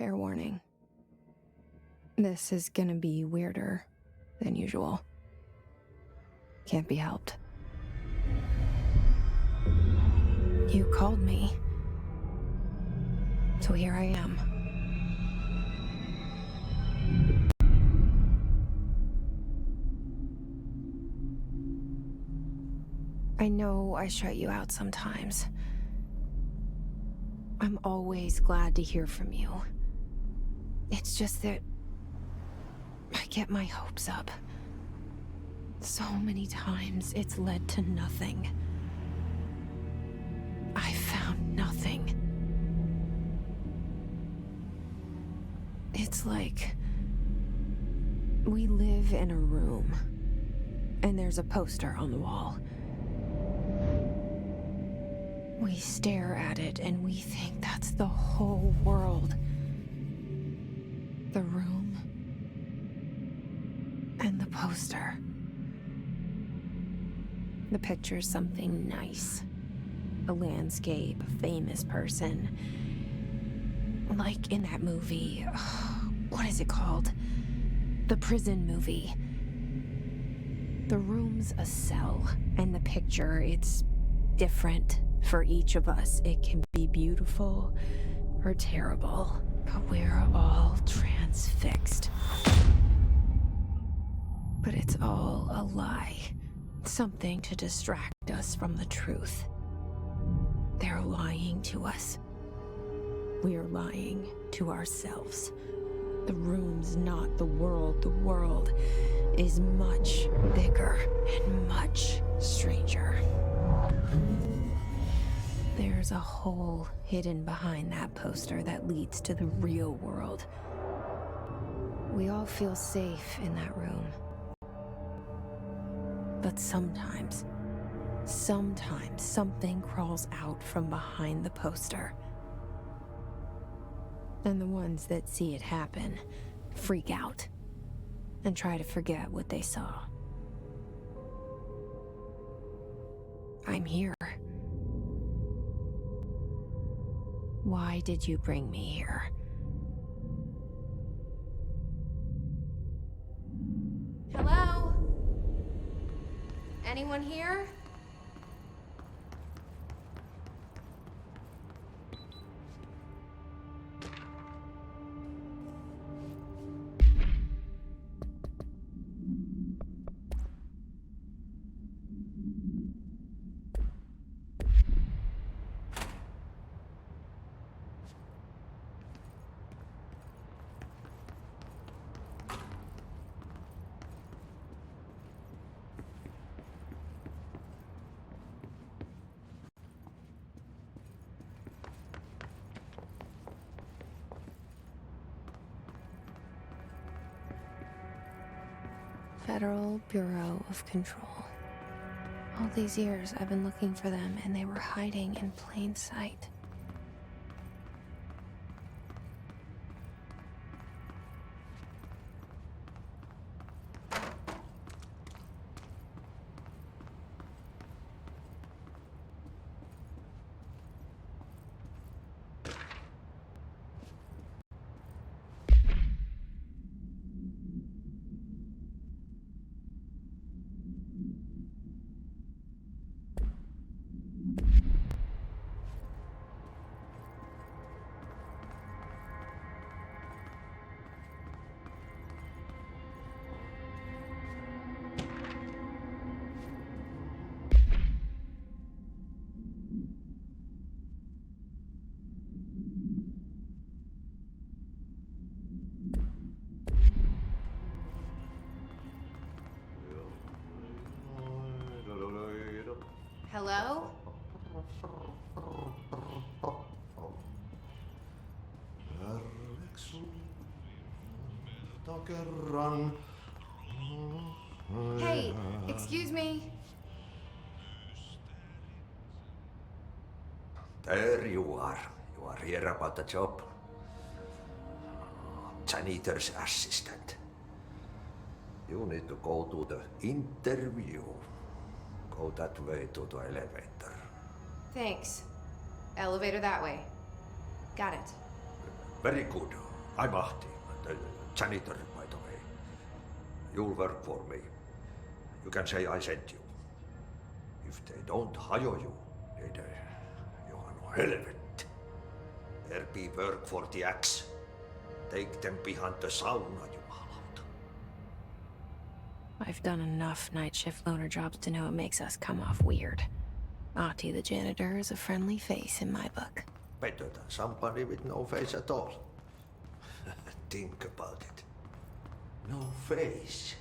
Fair warning. This is gonna be weirder than usual. Can't be helped. You called me. So here I am. I know I shut you out sometimes. I'm always glad to hear from you. It's just that I get my hopes up. So many times it's led to nothing. I found nothing. It's like we live in a room, and there's a poster on the wall. We stare at it and we think that's the whole world. The room and the poster. The picture's something nice. A landscape, a famous person. Like in that movie, what is it called? The prison movie. The room's a cell, and the picture, it's different for each of us. It can be beautiful or terrible, but we're all transfixed. But it's all a lie. Something to distract us from the truth. They're lying to us. We're lying to ourselves. The room's not the world. The world is much bigger and much stranger. There's a hole hidden behind that poster that leads to the real world. We all feel safe in that room. But sometimes something crawls out from behind the poster. And the ones that see it happen freak out and try to forget what they saw. I'm here. Why did you bring me here? Hello? Anyone here? Federal Bureau of Control. All these years I've been looking for them, and they were hiding in plain sight. Hello? Hey, excuse me. There you are. You are here about the job. Janitor's assistant. You need to go to the interview. Go that way to the elevator. Thanks. Elevator that way. Got it. Very good. I'm Ahti, the janitor, by the way. You'll work for me. You can say I sent you. If they don't hire you, niin Johan on helvet. There be work for the axe. Take them behind the sauna, jumalauta. I've done enough night shift loner jobs to know it makes us come off weird. Ahti the janitor is a friendly face in my book. Better than somebody with no face at all. Think about it. No face.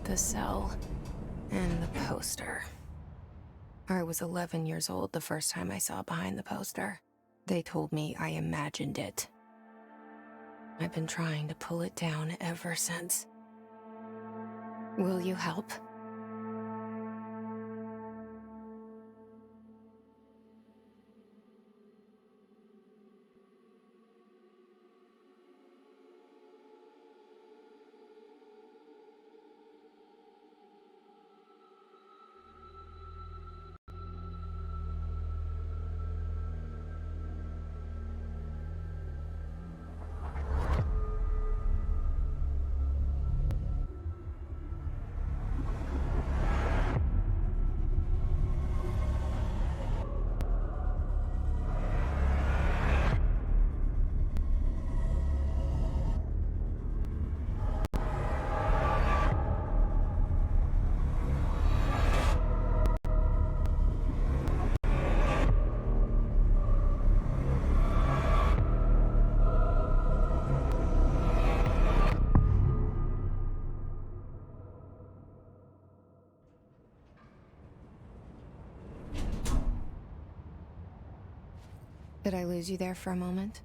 The cell and the poster. I was 11 years old the first time I saw behind the poster. They told me I imagined it. I've been trying to pull it down ever since. Will you help? Did I lose you there for a moment?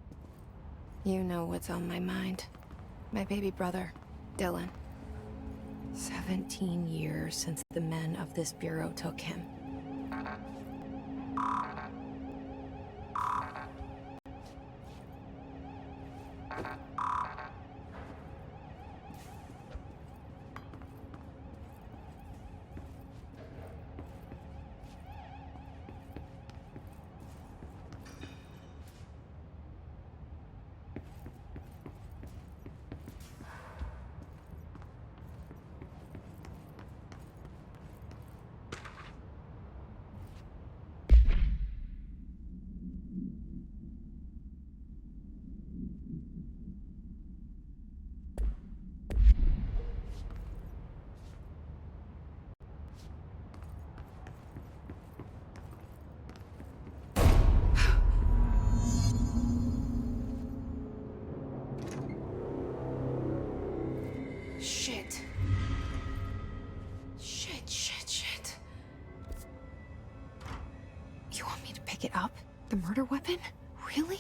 You know what's on my mind. My baby brother, Dylan. 17 years since the men of this bureau took him. Shit. Shit. You want me to pick it up? The murder weapon? Really?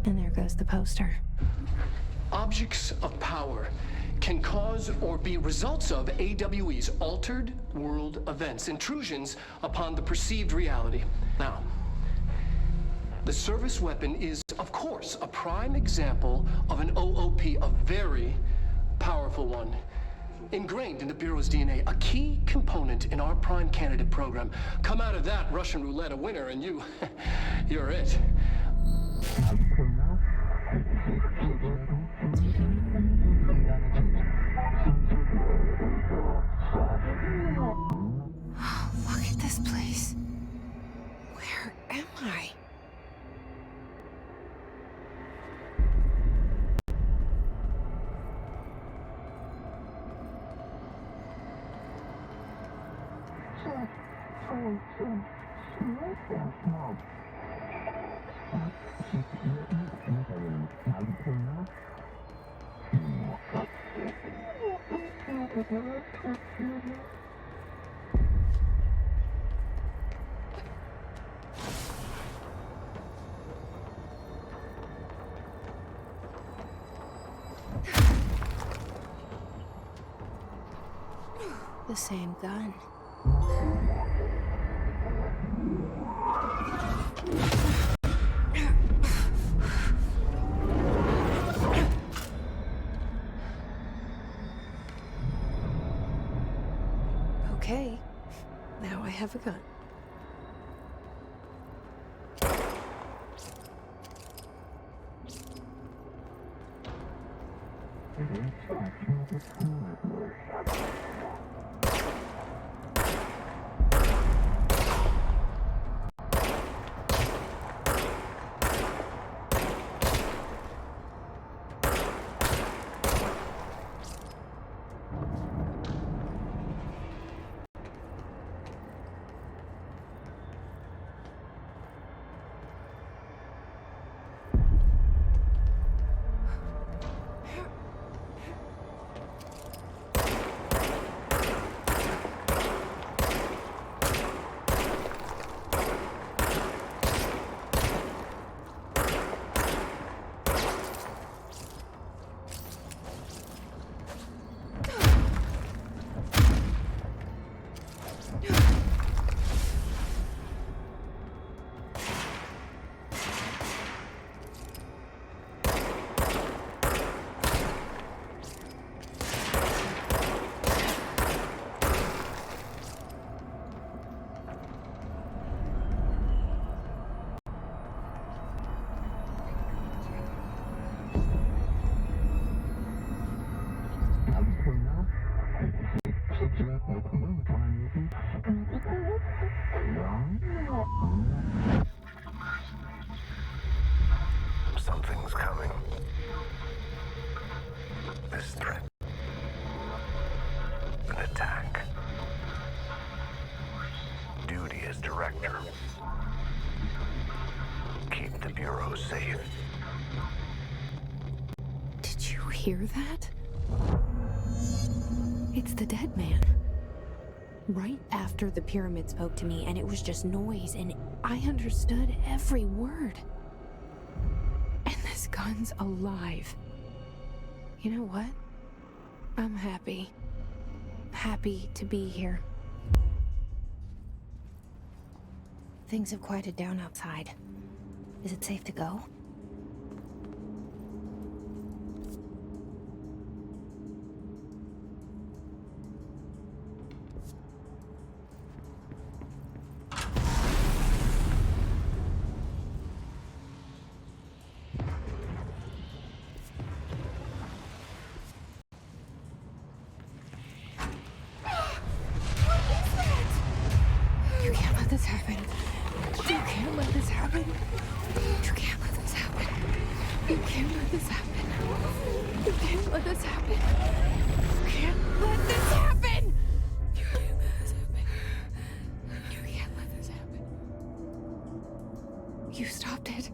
And there goes the poster. Objects of power can cause or be results of AWE's altered world events, intrusions upon the perceived reality. Now, the service weapon is, of course, a prime example of an OOP, a very powerful one. Ingrained in the Bureau's DNA, a key component in our prime candidate program. Come out of that Russian roulette a winner and you're it. Look at this place. Where am I? The same gun. Okay, now I have a gun. Something's coming. This threat. An attack. Duty as director. Keep the Bureau safe. Did you hear that? It's the dead man. Right after the pyramid spoke to me, and it was just noise, and I understood every word. And this gun's alive. You know what? I'm happy. Happy to be here. Things have quieted down outside. Is it safe to go? You can't let this happen. You can't let this happen. You can't let this happen. You can't let this happen. You can't let this happen. You can't let this happen. You can't let this happen. You can't let this happen. You stopped it.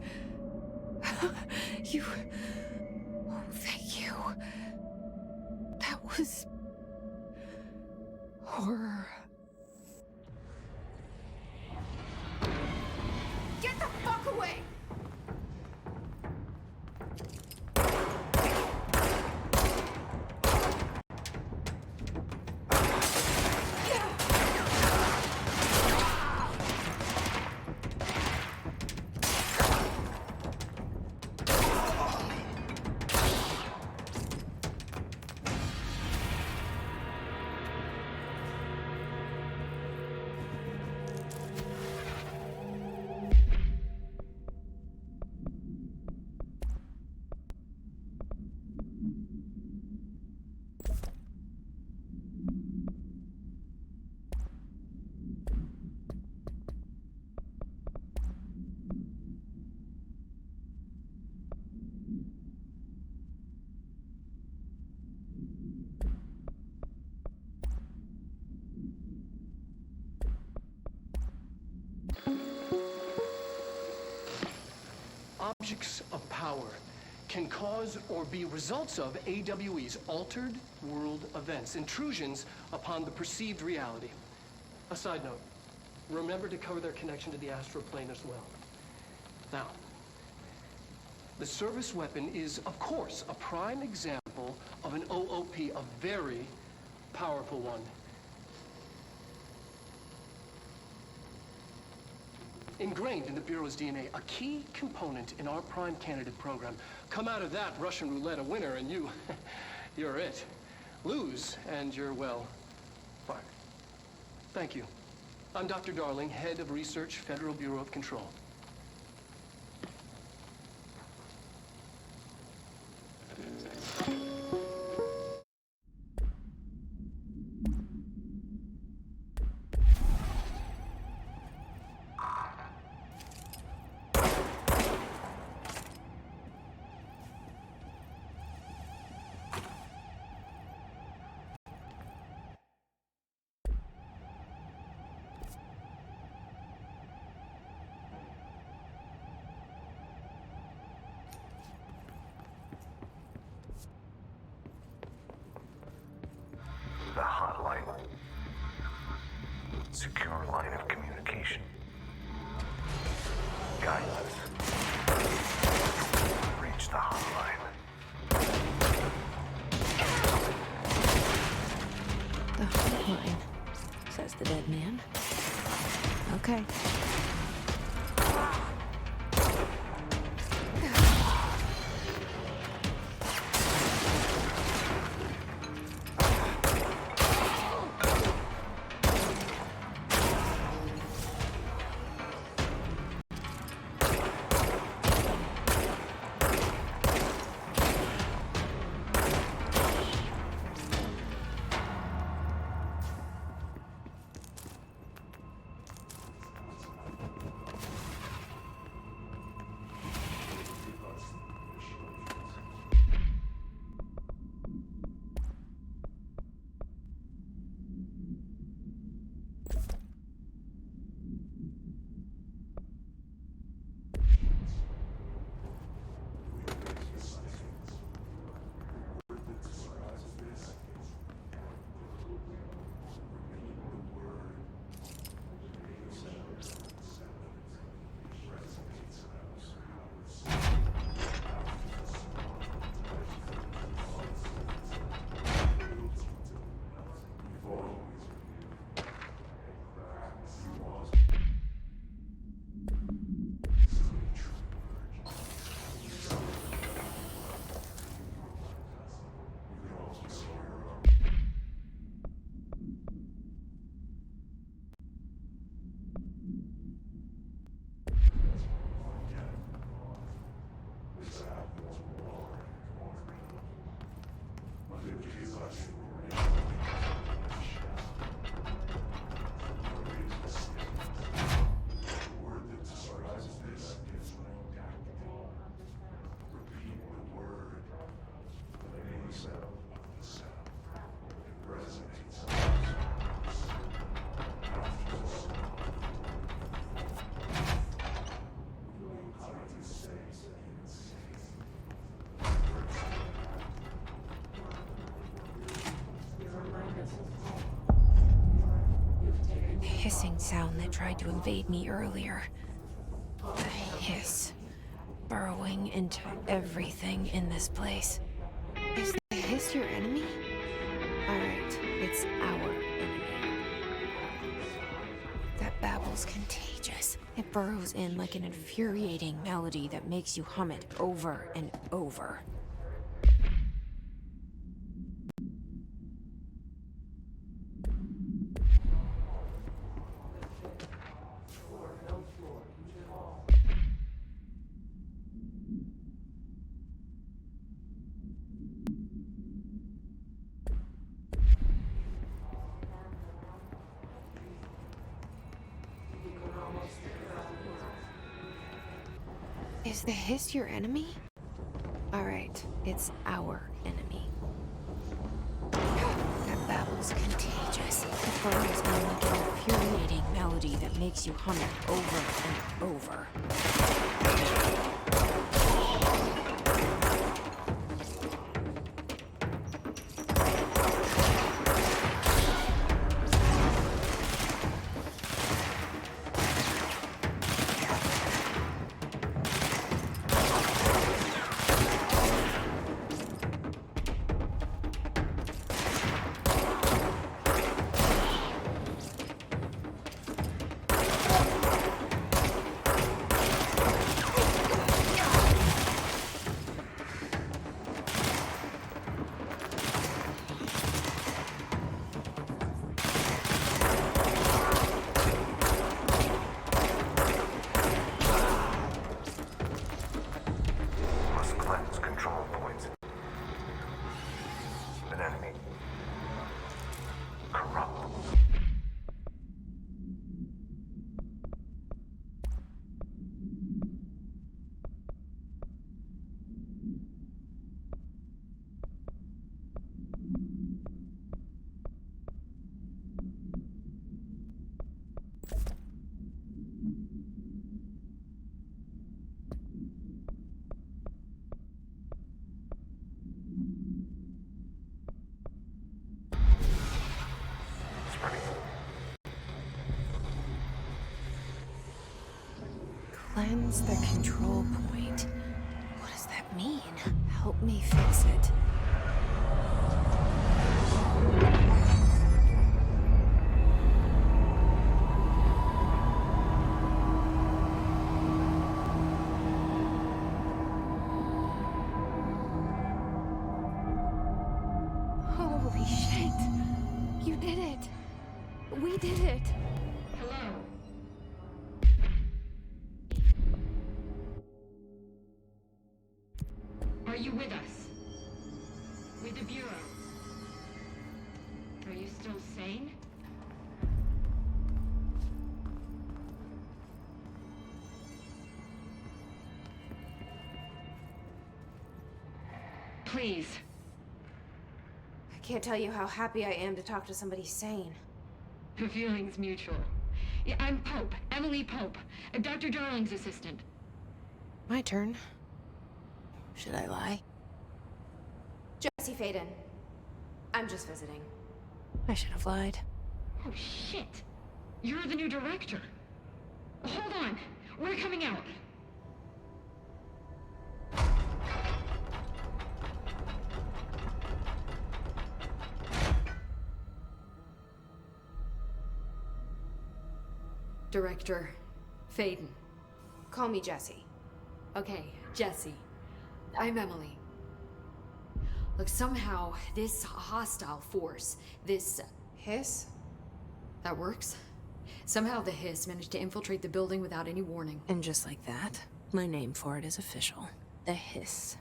You... Oh, thank you. That was... horror. Get the fuck away! Objects of power can cause or be results of AWE's altered world events, intrusions upon the perceived reality. A side note, remember to cover their connection to the astral plane as well. Now, the service weapon is, of course, a prime example of an OOP, a very powerful one. ingrained in the Bureau's DNA, a key component in our prime candidate program. Come out of that Russian roulette a winner, and you're it. Lose, and you're, well, fired. Thank you. I'm Dr. Darling, head of research, Federal Bureau of Control. The hotline. Secure line of communication. Guidance. Reach the hotline. The hotline, says the dead man. Okay. Hissing sound that tried to invade me earlier. The hiss, burrowing into everything in this place. Is the hiss your enemy? Alright, it's our enemy. That babble's contagious. It burrows in like an infuriating melody that makes you hum it over and over. Is the hiss your enemy? Alright, it's our enemy. That babble's contagious. It burrows in like an infuriating melody that makes you hum it over and over. Cleanse the control point. What does that mean? Help me fix it. Holy shit! You did it! We did it! Hello? Are you with us? With the Bureau? Are you still sane? Please. I can't tell you how happy I am to talk to somebody sane. The feeling's mutual. Yeah, I'm Pope. Emily Pope. Dr. Darling's assistant. My turn. Should I lie? Jesse Faden. I'm just visiting. I should have lied. Oh, shit. You're the new director. Hold on. We're coming out. Director Faden. Call me Jesse. Okay, Jesse. I'm Emily. Look, somehow this hostile force, this... Hiss? that works? Somehow the hiss managed to infiltrate the building without any warning. And just like that, my name for it is official. The hiss.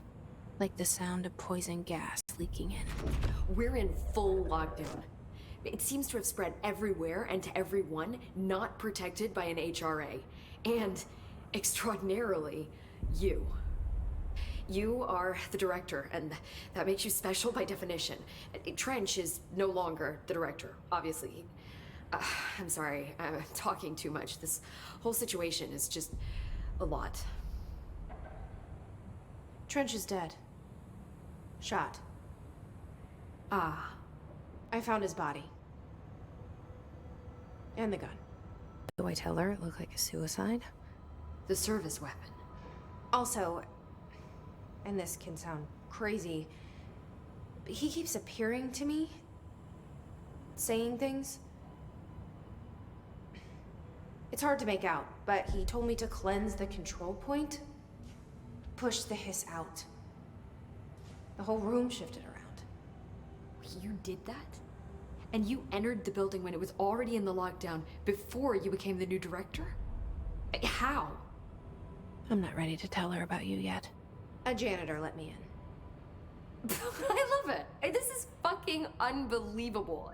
Like the sound of poison gas leaking in. We're in full lockdown. It seems to have spread everywhere and to everyone not protected by an HRA. And, extraordinarily, you. You are the director, and that makes you special by definition. Trench is no longer the director, obviously. I'm sorry, I'm talking too much. This whole situation is just a lot. Trench is dead. Shot. Ah. I found his body. And the gun. Do I tell her it looked like a suicide? The service weapon. Also, and this can sound crazy, but he keeps appearing to me, saying things. It's hard to make out, but he told me to cleanse the control point, push the hiss out. The whole room shifted around. You did that? And you entered the building when it was already in the lockdown before you became the new director? How? I'm not ready to tell her about you yet. A janitor let me in. I love it. This is fucking unbelievable.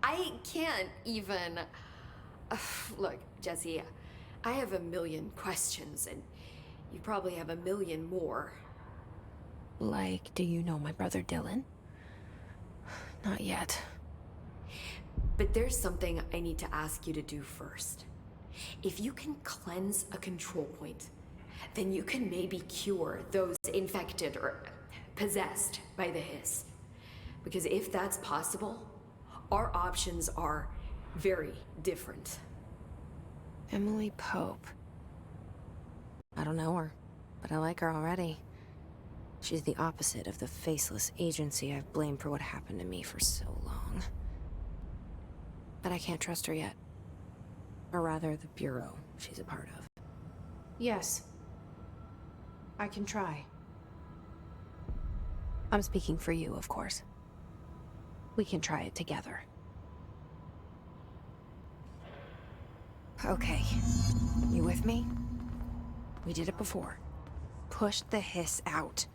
I can't even... Look, Jesse, I have a million questions, and you probably have a million more. Like, do you know my brother Dylan? Not yet. But there's something I need to ask you to do first. If you can cleanse a control point, then you can maybe cure those infected or possessed by the hiss. Because if that's possible, our options are very different. Emily Pope. I don't know her, but I like her already. She's the opposite of the faceless agency I've blamed for what happened to me for so long. But I can't trust her yet. Or rather, the Bureau she's a part of. Yes. I can try. I'm speaking for you, of course. We can try it together. Okay. You with me? We did it before. Push the hiss out.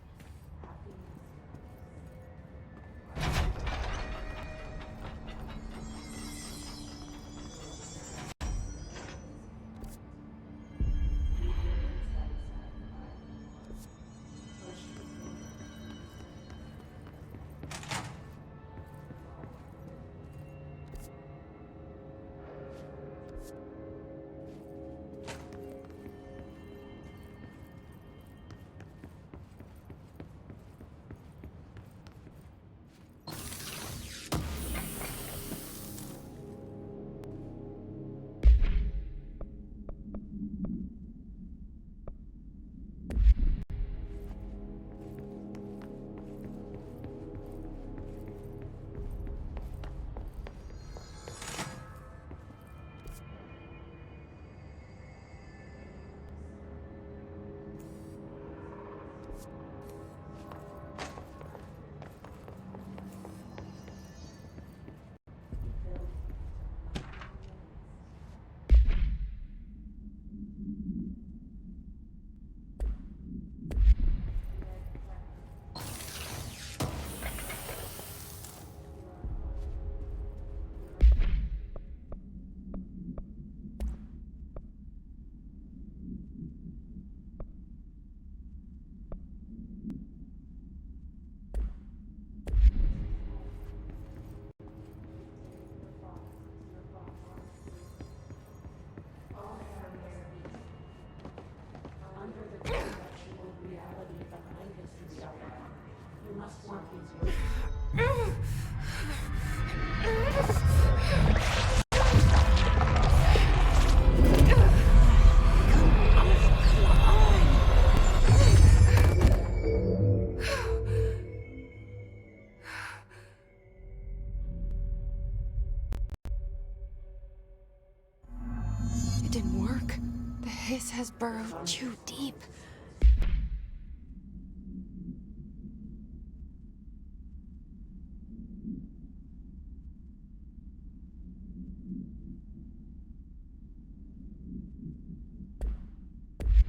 It didn't work. The hiss has burrowed too deep.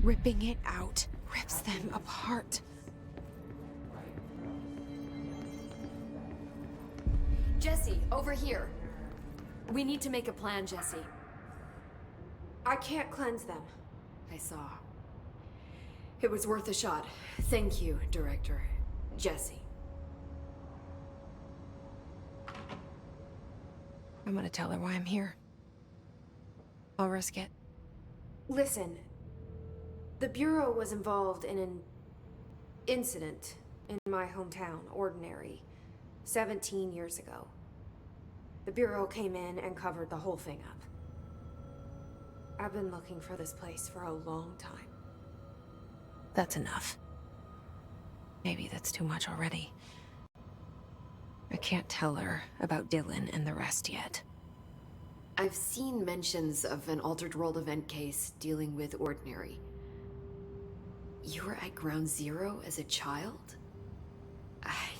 Ripping it out rips them apart. Jesse, over here. We need to make a plan, Jesse. I can't cleanse them. I saw. It was worth a shot. Thank you, Director. Jesse. I'm gonna tell her why I'm here. I'll risk it. Listen, the Bureau was involved in an incident in my hometown, Ordinary, 17 years ago. The Bureau came in and covered the whole thing up. I've been looking for this place for a long time. That's enough. Maybe that's too much already. I can't tell her about Dylan and the rest yet. I've seen mentions of an Altered World event case dealing with Ordinary. You were at Ground Zero as a child?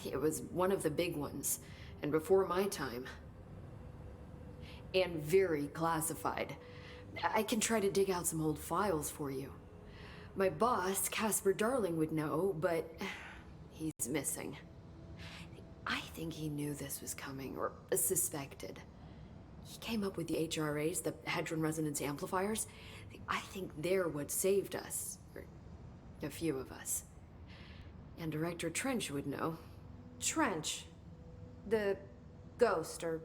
It was one of the big ones, and before my time. And very classified. I can try to dig out some old files for you. My boss, Casper Darling, would know, but he's missing. I think he knew this was coming, or suspected. He came up with the HRAs, the Hadron Resonance Amplifiers. I think they're what saved us. Or a few of us. And Director Trench would know. Trench, the ghost, or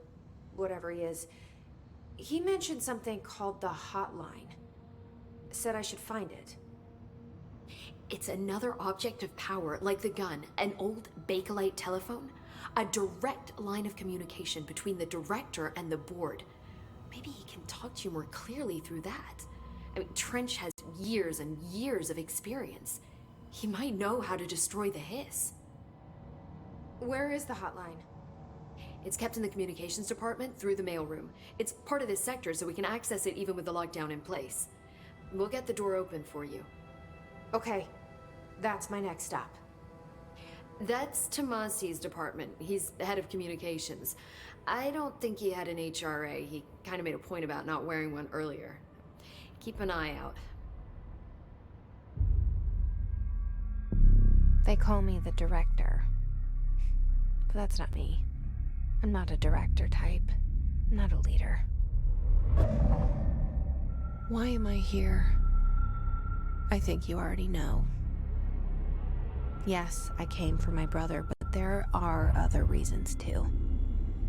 whatever he is, he mentioned something called the Hotline. Said I should find it. It's another object of power, like the gun, an old Bakelite telephone. A direct line of communication between the director and the board. Maybe he can talk to you more clearly through that. I mean, Trench has years and years of experience. He might know how to destroy the hiss. Where is the hotline? It's kept in the communications department through the mailroom. It's part of this sector, so we can access it even with the lockdown in place. We'll get the door open for you. Okay, that's my next stop. That's Tomasi's department. He's the head of communications. I don't think he had an HRA. He kind of made a point about not wearing one earlier. Keep an eye out. They call me the director. But that's not me. I'm not a director type. I'm not a leader. Why am I here? I think you already know. Yes, I came for my brother, but there are other reasons too.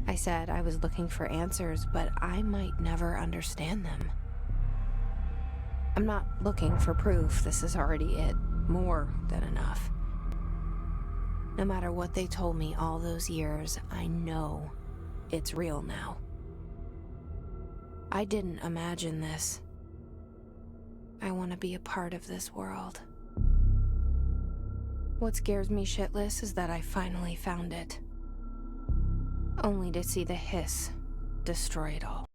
I said I was looking for answers, but I might never understand them. I'm not looking for proof. This is already it. More than enough. No matter what they told me all those years, I know it's real now. I didn't imagine this. I want to be a part of this world. What scares me shitless is that I finally found it. Only to see the hiss destroy it all.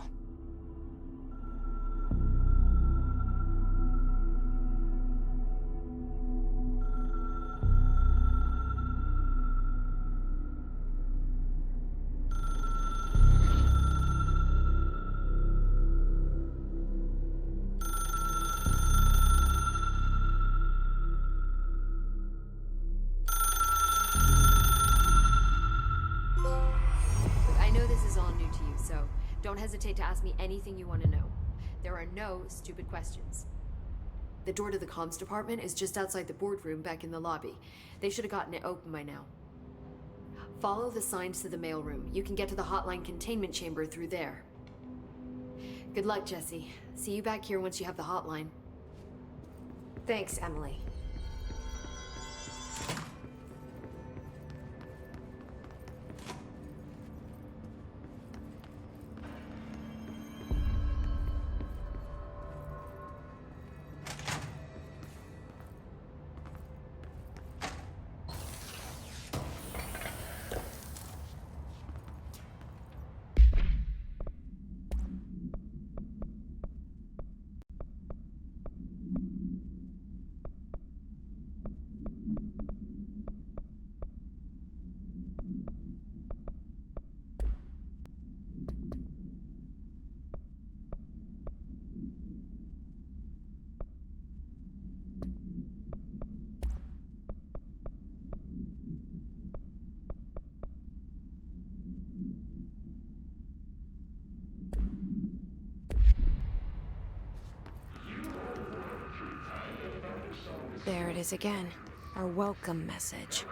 Don't hesitate to ask me anything you want to know. There are no stupid questions. The door to the comms department is just outside the boardroom back in the lobby. They should have gotten it open by now. Follow the signs to the mailroom. You can get to the hotline containment chamber through there. Good luck, Jesse. See you back here once you have the hotline. Thanks, Emily. There it is again. Our welcome message.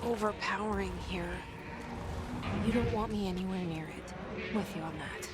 Overpowering here. You don't want me anywhere near it. With you on that.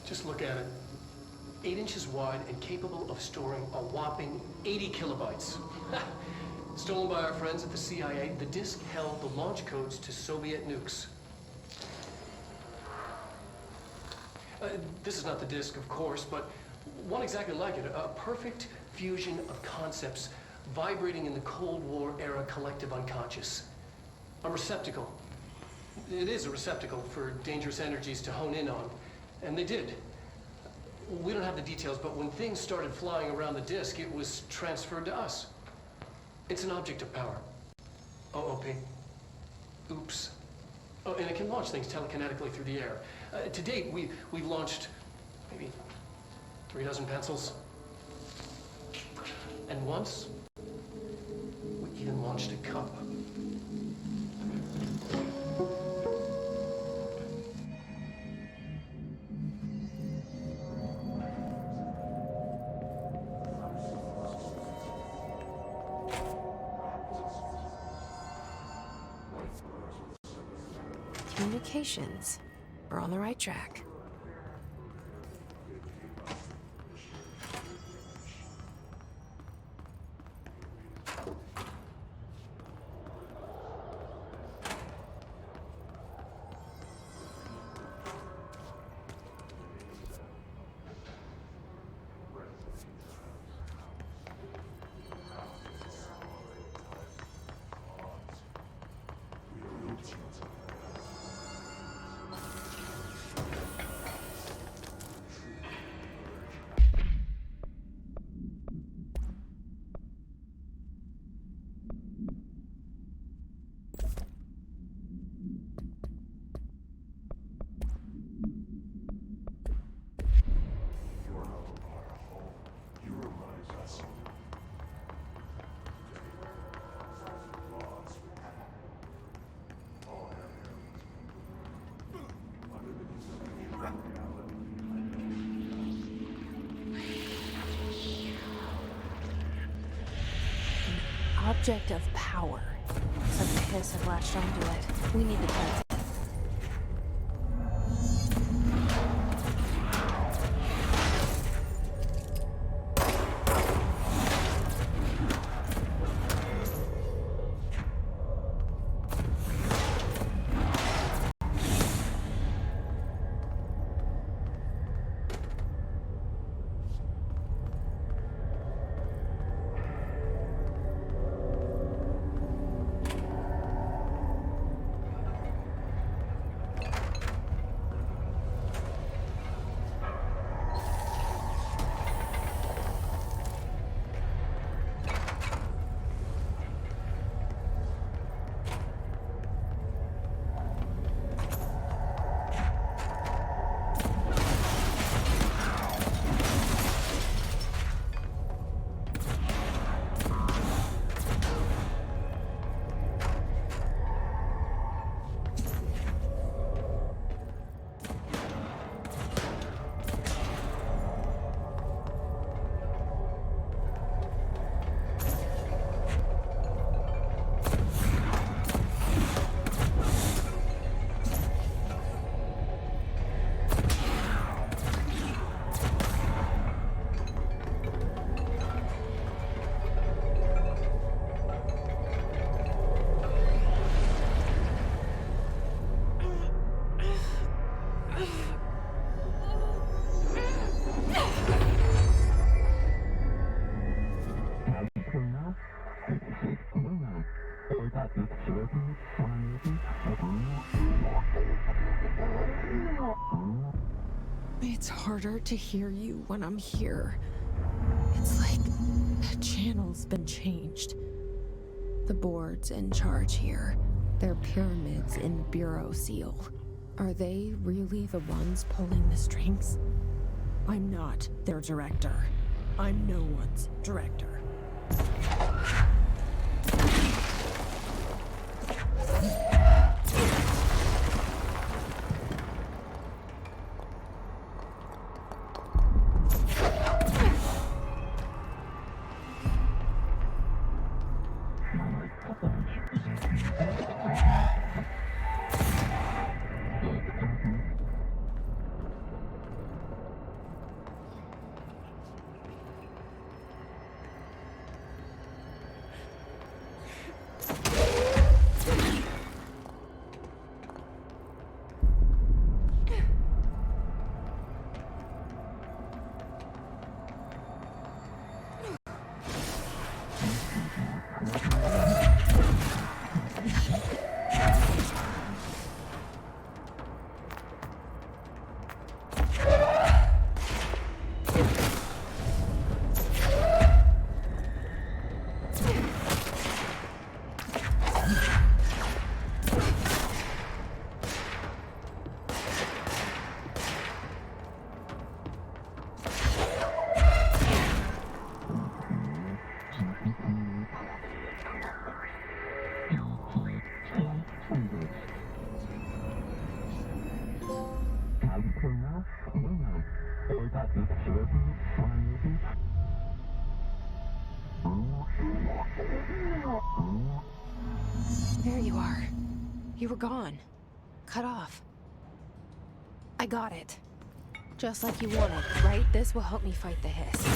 Just look at it. 8 inches wide and capable of storing a whopping 80 kilobytes. Stolen by our friends at the CIA, the disk held the launch codes to Soviet nukes. This is not the disk, of course, but one exactly like it. A perfect fusion of concepts vibrating in the Cold War era collective unconscious. A receptacle. It is a receptacle for dangerous energies to hone in on. And they did. We don't have the details, but when things started flying around the disk, it was transferred to us. It's an object of power. OOP. Oops. Oh, and it can launch things telekinetically through the air. To date, we've launched maybe 3 dozen pencils. And once, we even launched a cup. Communications. We're on the right track. Object of power. Some Ps have latched onto it. We need to cleanse it. It's harder to hear you when I'm here. It's like the channel's been changed. The board's in charge here. They're pyramids in the Bureau seal. Are they really the ones pulling the strings? I'm not their director. I'm no one's director. There you are. You were gone. Cut off. I got it. Just like you wanted, right? This will help me fight the hiss.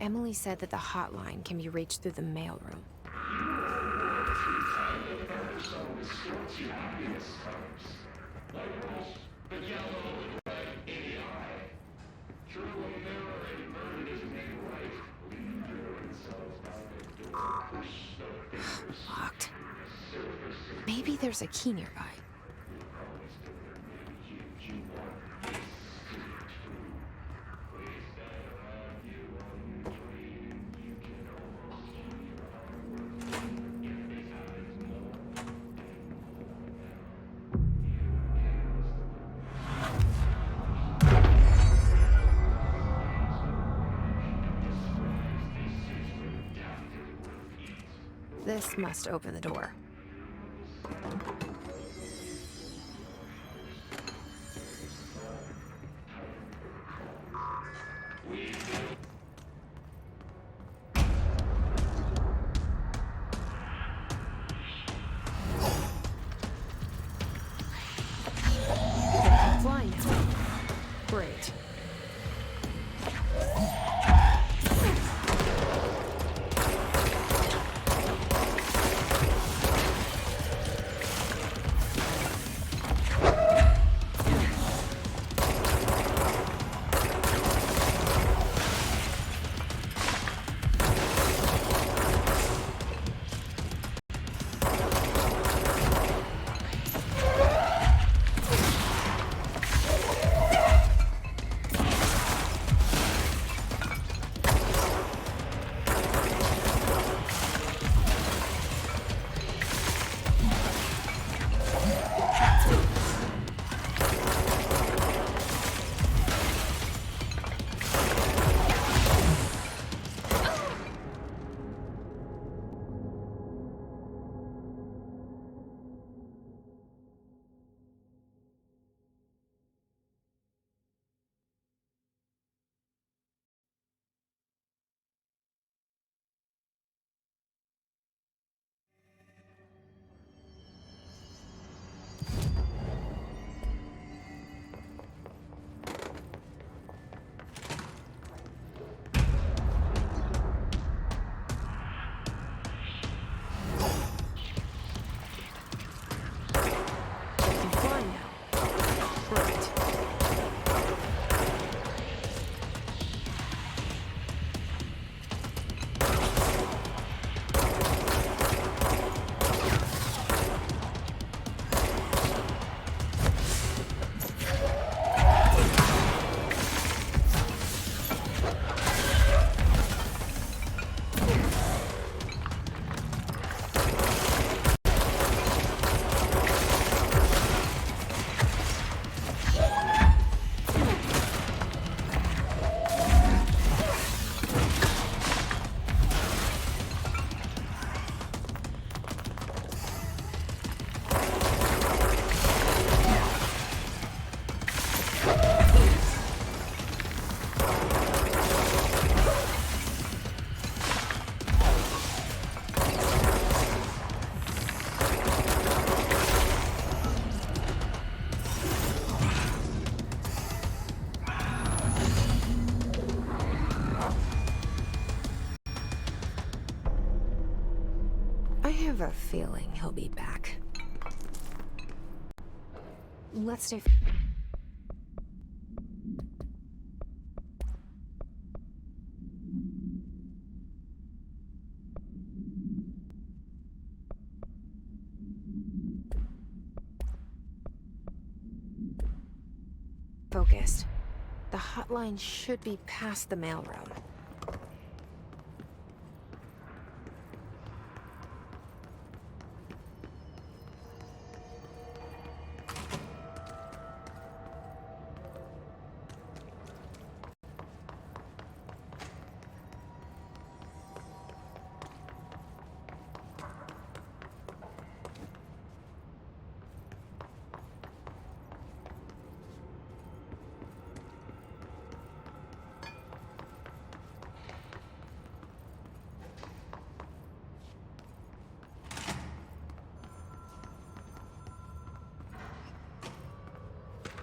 Emily said that the hotline can be reached through the mailroom. Locked. Maybe there's a key nearby. This must open the door. Fly now. Great. I have a feeling he'll be back. Let's stay. Focused. The hotline should be past the mailroom.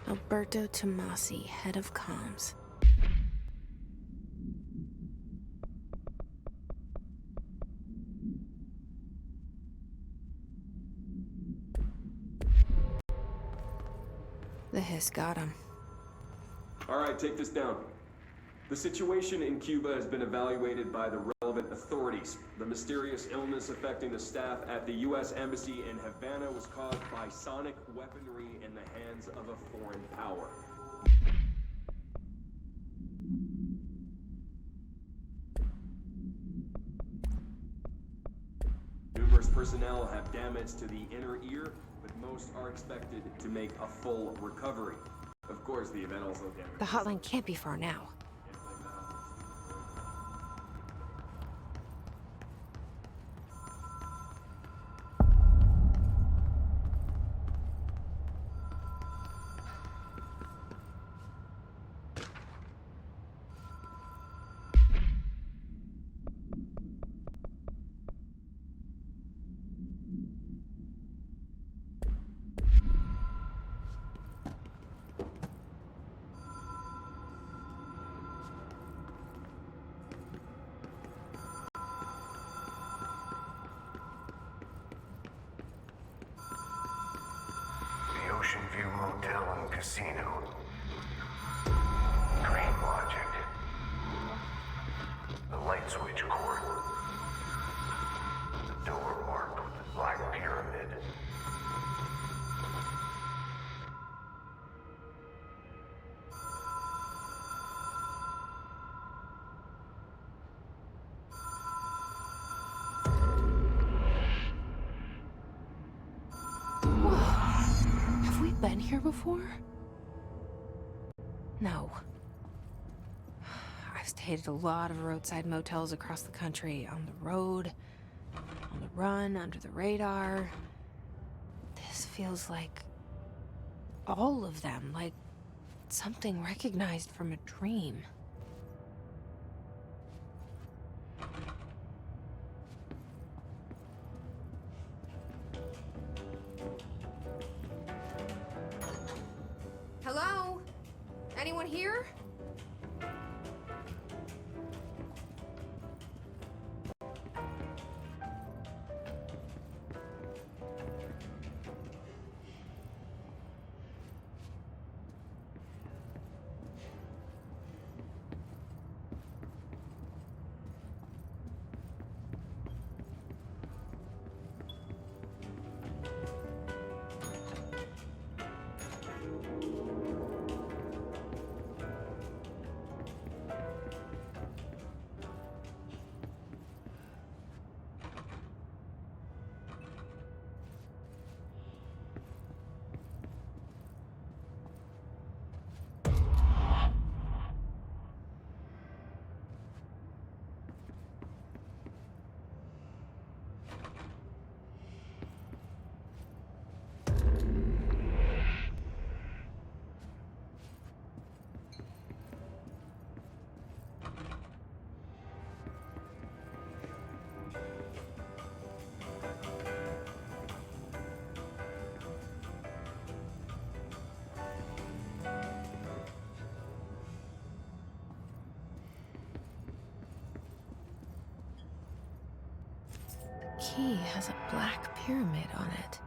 Alberto Tomasi, head of comms. The hiss got him. All right, take this down. The situation in Cuba has been evaluated by the relevant authorities. The mysterious illness affecting the staff at the U.S. Embassy in Havana was caused by sonic weaponry in the hands of a foreign power. Numerous personnel have damage to the inner ear, but most are expected to make a full recovery. Of course, the event also damaged. The hotline can't be far now. The Ocean View Motel and Casino. Dream logic. The light switch cord. The door marked with the black pyramid. Have we been here before? No. I've stayed at a lot of roadside motels across the country, on the road, on the run, under the radar. This feels like all of them, like something recognized from a dream. Hello? Anyone here? key has a black pyramid on it.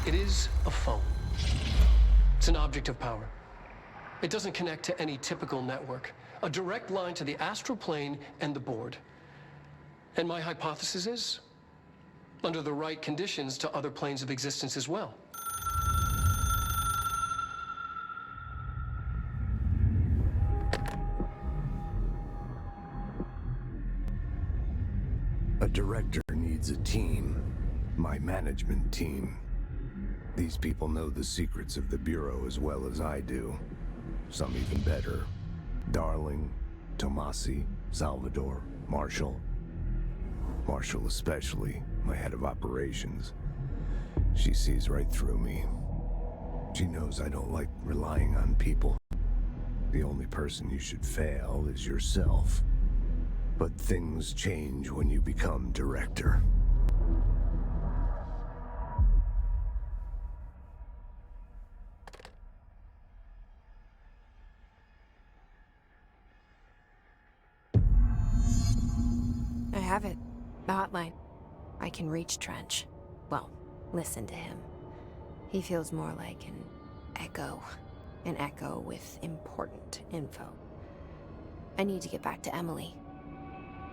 It is a phone. It's an object of power. It doesn't connect to any typical network. A direct line to the astral plane and the board. And my hypothesis is, under the right conditions, to other planes of existence as well. A director needs a team. My management team. These people know the secrets of the Bureau as well as I do. Some even better. Darling, Tomasi, Salvador, Marshall. Marshall especially, my head of operations. She sees right through me. She knows I don't like relying on people. The only person you should fail is yourself. But things change when you become director. I have it. The hotline. I can reach Trench. Well, listen to him. He feels more like an echo. An echo with important info. I need to get back to Emily.